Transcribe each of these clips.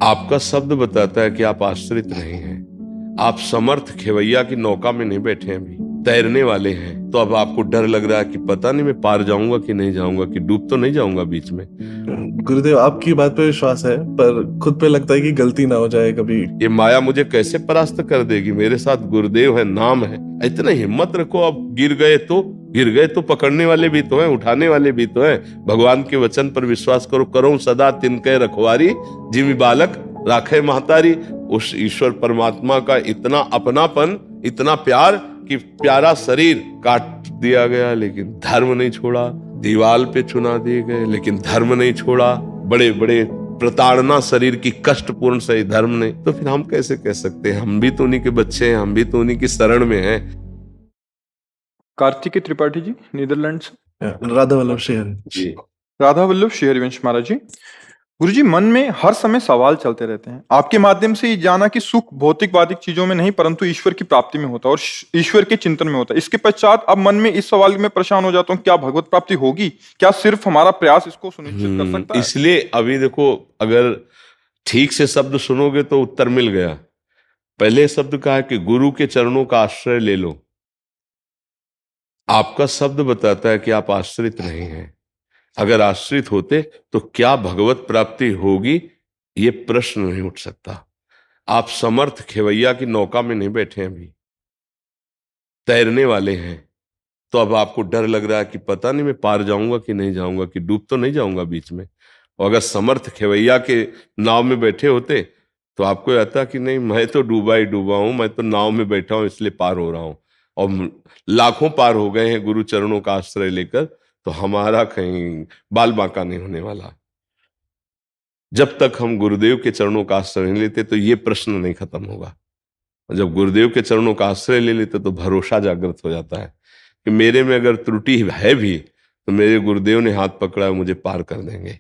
आपका शब्द बताता है कि आप आश्रित नहीं हैं। आप समर्थ खेवैया की नौका में नहीं बैठे हैं, अभी तैरने वाले हैं। तो अब आपको डर लग रहा है कि पता नहीं मैं पार जाऊंगा कि नहीं जाऊंगा, कि डूब तो नहीं जाऊंगा बीच में। गुरुदेव, आपकी बात पे विश्वास है, पर खुद पे लगता है कि गलती ना हो जाए कभी। ये माया मुझे कैसे परास्त कर देगी? मेरे साथ गुरुदेव है, नाम है। इतना हिम्मत रखो। अब गिर गए तो पकड़ने वाले भी तो हैं, उठाने वाले भी तो हैं। भगवान के वचन पर विश्वास करो। करो सदा तिनके रखवारी, जिमि बालक राखे महतारी। उस ईश्वर परमात्मा का इतना अपनापन, इतना प्यार कि प्यारा शरीर काट दिया गया लेकिन धर्म नहीं छोड़ा। दीवाल पे चुना दिए गए लेकिन धर्म नहीं छोड़ा। बड़े बड़े प्रताड़ना शरीर की कष्टपूर्ण सही धर्म ने। तो फिर हम कैसे कह सकते हैं? हम भी तो उन्हीं के बच्चे हैं, हम भी तो उन्हीं की शरण में हैं। कार्तिकेय त्रिपाठी जी, नीदरलैंड से। राधा वल्लभ शेर जी। राधा वल्लभ शेरवंश महाराज जी। गुरुजी, मन में हर समय सवाल चलते रहते हैं। आपके माध्यम से ये जाना कि सुख भौतिकवादिक चीजों में नहीं परंतु ईश्वर की प्राप्ति में होता है और ईश्वर के चिंतन में होता है। इसके पश्चात अब मन में इस सवाल में परेशान हो जाता हूँ, क्या भगवत प्राप्ति होगी? क्या सिर्फ हमारा प्रयास इसको सुनिश्चित कर सकता है? इसलिए अभी देखो, अगर ठीक से शब्द सुनोगे तो उत्तर मिल गया। पहले शब्द कहा कि गुरु के चरणों का आश्रय ले लो। आपका शब्द बताता है कि आप आश्रित नहीं हैं। अगर आश्रित होते तो क्या भगवत प्राप्ति होगी, ये प्रश्न नहीं उठ सकता। आप समर्थ खेवैया की नौका में नहीं बैठे हैं, अभी तैरने वाले हैं। तो अब आपको डर लग रहा है कि पता नहीं मैं पार जाऊंगा कि नहीं जाऊंगा, कि डूब तो नहीं जाऊंगा बीच में। और अगर समर्थ खेवैया के नाव में बैठे होते तो आपको आता कि नहीं, मैं तो डूबा ही डूबा हूं, मैं तो नाव में बैठा हूं इसलिए पार हो रहा हूं। और लाखों पार हो गए हैं गुरु चरणों का आश्रय लेकर, तो हमारा कहीं बाल बांका नहीं होने वाला। जब तक हम गुरुदेव के चरणों का आश्रय नहीं लेते तो ये प्रश्न नहीं खत्म होगा। जब गुरुदेव के चरणों का आश्रय ले लेते तो भरोसा जागृत हो जाता है कि मेरे में अगर त्रुटि है भी तो मेरे गुरुदेव ने हाथ पकड़ा है, मुझे पार कर देंगे।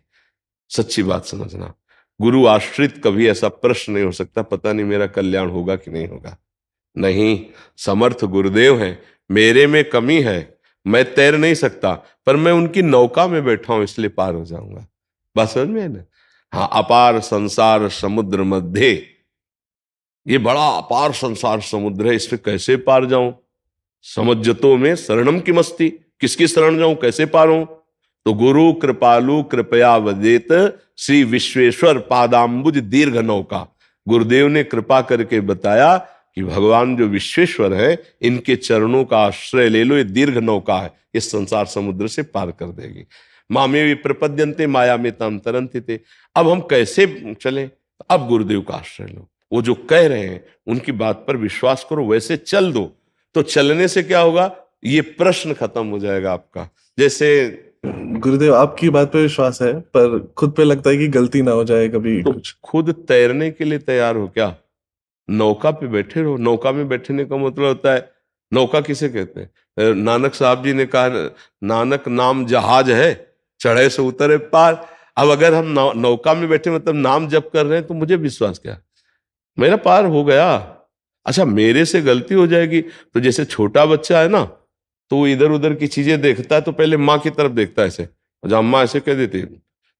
सच्ची बात समझना, गुरु आश्रित कभी ऐसा प्रश्न नहीं हो सकता पता नहीं मेरा कल्याण होगा कि नहीं होगा। नहीं, समर्थ गुरुदेव हैं। मेरे में कमी है, मैं तैर नहीं सकता, पर मैं उनकी नौका में बैठा हूं इसलिए पार हो जाऊंगा। बात समझ में है ना? हाँ, अपार संसार समुद्र मध्य, ये बड़ा अपार संसार समुद्र है, इस पे कैसे पार जाऊं? समझतो में शरणम की मस्ती, किसकी शरण जाऊं, कैसे पार हूं? तो गुरु कृपालु कृपया वदेत, श्री विश्वेश्वर पादाम्बुज दीर्घ नौका। गुरुदेव ने कृपा करके बताया कि भगवान जो विश्वेश्वर है, इनके चरणों का आश्रय ले लो, ये दीर्घ नौका है, इस संसार समुद्र से पार कर देगी। मामे भी प्रपद्यंते माया में तम तरंति थे। अब हम कैसे चले? अब गुरुदेव का आश्रय लो। वो जो कह रहे हैं उनकी बात पर विश्वास करो, वैसे चल दो। तो चलने से क्या होगा, ये प्रश्न खत्म हो जाएगा आपका। जैसे गुरुदेव, आपकी बात पे विश्वास है, पर खुद पे लगता है कि गलती ना हो जाए कभी तो कुछ। खुद तैरने के लिए तैयार हो क्या? नौका पे बैठे रहो। नौका में बैठने का मतलब होता है, नौका किसे कहते हैं? नानक साहब जी ने कहा, नानक नाम जहाज है, चढ़े से उतरे पार। अब अगर हम नौका में बैठे मतलब नाम जप कर रहे हैं, तो मुझे विश्वास क्या, मेरा पार हो गया। अच्छा, मेरे से गलती हो जाएगी तो जैसे छोटा बच्चा है ना, तो वो इधर उधर की चीजें देखता है तो पहले माँ की तरफ देखता है ऐसे, जब अम्मा ऐसे कह देती है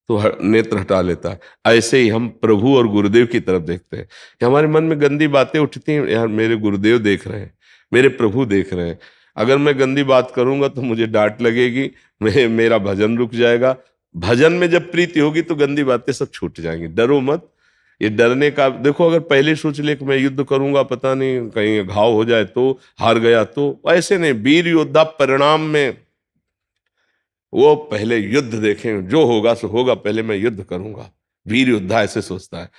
तो नेत्र हटा लेता है। ऐसे ही हम प्रभु और गुरुदेव की तरफ देखते हैं कि हमारे मन में गंदी बातें उठती हैं, यार मेरे गुरुदेव देख रहे हैं, मेरे प्रभु देख रहे हैं। अगर मैं गंदी बात करूंगा तो मुझे डांट लगेगी, मेरा भजन रुक जाएगा। भजन में जब प्रीति होगी तो गंदी बातें सब छूट जाएंगी। डरो मत। ये डरने का देखो, अगर पहले सोच ले कि मैं युद्ध करूंगा, पता नहीं कहीं घाव हो जाए तो, हार गया तो, ऐसे नहीं। वीर योद्धा परिणाम में वो पहले युद्ध देखें, जो होगा सो होगा, पहले मैं युद्ध करूंगा। वीर योद्धा ऐसे सोचता है।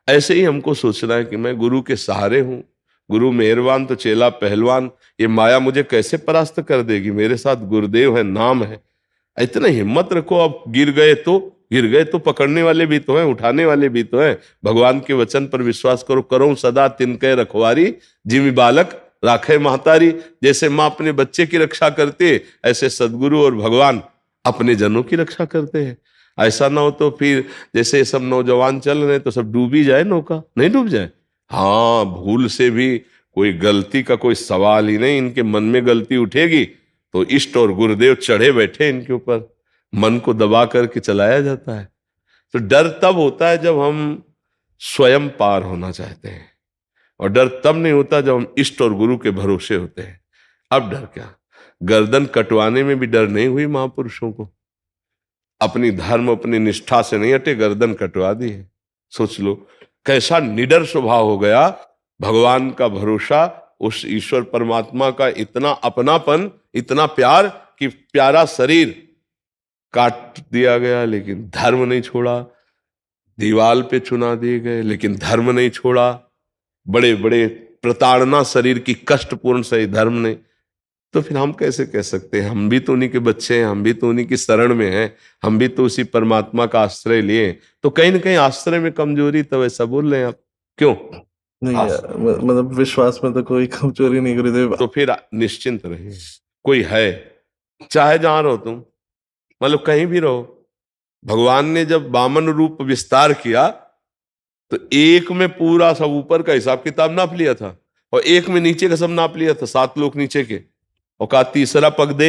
ऐसे ही हमको सोचना है कि मैं गुरु के सहारे हूं, गुरु मेहरबान तो चेला पहलवान। ये माया मुझे कैसे परास्त कर देगी? मेरे साथ गुरुदेव है, नाम है। इतना हिम्मत रखो। अब गिर गए तो पकड़ने वाले भी तो हैं, उठाने वाले भी तो हैं। भगवान के वचन पर विश्वास करो। करो सदा तिनके रखवारी, जिमि बालक राखे महतारी। जैसे माँ अपने बच्चे की रक्षा करते, ऐसे सदगुरु और भगवान अपने जनों की रक्षा करते हैं। ऐसा ना हो तो फिर जैसे सब नौजवान चल रहे हैं तो सब डूब ही जाए, नौका नहीं डूब जाए। हाँ, भूल से भी कोई गलती का कोई सवाल ही नहीं। इनके मन में गलती उठेगी तो इष्ट और गुरुदेव चढ़े बैठे इनके ऊपर, मन को दबा करके चलाया जाता है। तो डर तब होता है जब हम स्वयं पार होना चाहते हैं। और डर तब नहीं होता जब हम इष्ट और गुरु के भरोसे होते हैं। अब डर क्या? गर्दन कटवाने में भी डर नहीं हुई महापुरुषों को। अपनी धर्म अपनी निष्ठा से नहीं हटे, गर्दन कटवा दी है। सोच लो कैसा निडर स्वभाव हो गया। भगवान का भरोसा, उस ईश्वर परमात्मा का इतना अपनापन, इतना प्यार कि प्यारा शरीर काट दिया गया लेकिन धर्म नहीं छोड़ा। दीवाल पे चुना दिए गए लेकिन धर्म नहीं छोड़ा। बड़े बड़े प्रताड़ना शरीर की कष्टपूर्ण सही धर्म ने। तो फिर हम कैसे कह सकते हैं? हम भी तो उन्हीं के बच्चे हैं, हम भी तो उन्हीं की शरण में हैं, हम भी तो उसी परमात्मा का आश्रय लिए। तो कहीं ना कहीं आश्रय में कमजोरी, तो ऐसा बोल रहे हैं आप क्यों? नहीं मतलब विश्वास में तो कोई कमजोरी नहीं गुरुदेव। तो फिर निश्चिंत रहिए, कोई है, चाहे जहां रहो तुम, मतलब कहीं भी रहो। भगवान ने जब वामन रूप विस्तार किया तो एक में पूरा सब ऊपर का हिसाब किताब नाप लिया था और एक में नीचे का सब नाप लिया था, 7 लोग नीचे के, और कहा तीसरा पग दे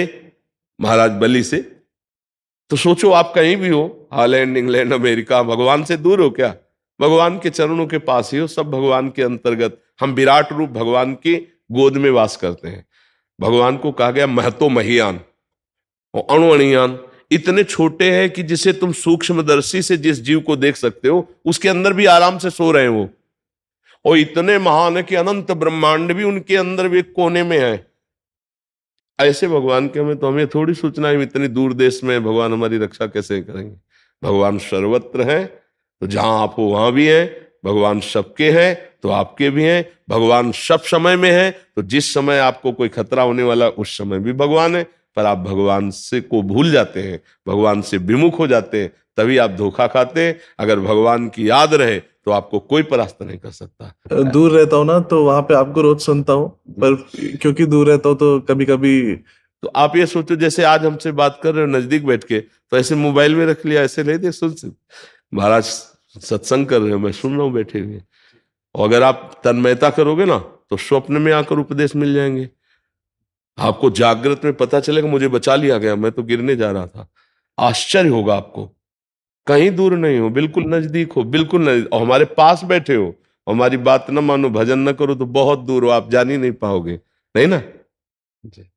महाराज बलि से। तो सोचो आप कहीं भी हो, हॉलैंड, इंग्लैंड, अमेरिका, भगवान से दूर हो क्या? भगवान के चरणों के पास ही हो, सब भगवान के अंतर्गत। हम विराट रूप भगवान की गोद में वास करते हैं। भगवान को कहा गया महतो महियान और अणुअणियान। इतने छोटे हैं कि जिसे तुम सूक्ष्मदर्शी से जिस जीव को देख सकते हो उसके अंदर भी आराम से सो रहे हैं वो। और इतने महान है कि अनंत ब्रह्मांड भी उनके अंदर भी एक कोने में है। ऐसे भगवान के हमें थोड़ी सोचना है इतनी दूर देश में भगवान हमारी रक्षा कैसे करेंगे। भगवान सर्वत्र है, तो जहां आप हो वहां भी है। भगवान सबके हैं तो आपके भी हैं। भगवान सब समय में है, तो जिस समय आपको कोई खतरा होने वाला उस समय भी भगवान है। पर आप भगवान से को भूल जाते हैं, भगवान से विमुख हो जाते हैं, तभी आप धोखा खाते हैं। अगर भगवान की याद रहे तो आपको कोई परास्त नहीं कर सकता। दूर रहता हूँ ना तो वहां पे आपको रोज सुनता हूँ, पर क्योंकि दूर रहता हूँ तो कभी कभी। तो आप ये सोचो जैसे आज हमसे बात कर रहे हो नजदीक बैठ के, तो ऐसे मोबाइल में रख लिया, ऐसे नहीं दे सुन महाराज सत्संग कर रहे हो, मैं सुन रहा हूँ बैठे हुए। और अगर आप तन्मयता करोगे ना तो स्वप्न में आकर उपदेश मिल जाएंगे। आपको जागृत में पता चलेगा मुझे बचा लिया गया, मैं तो गिरने जा रहा था। आश्चर्य होगा आपको। कहीं दूर नहीं हो, बिल्कुल नजदीक हो, बिल्कुल नजदीक, और हमारे पास बैठे हो। हमारी बात न मानो, भजन न करो तो बहुत दूर हो, आप जान ही नहीं पाओगे, नहीं ना जी।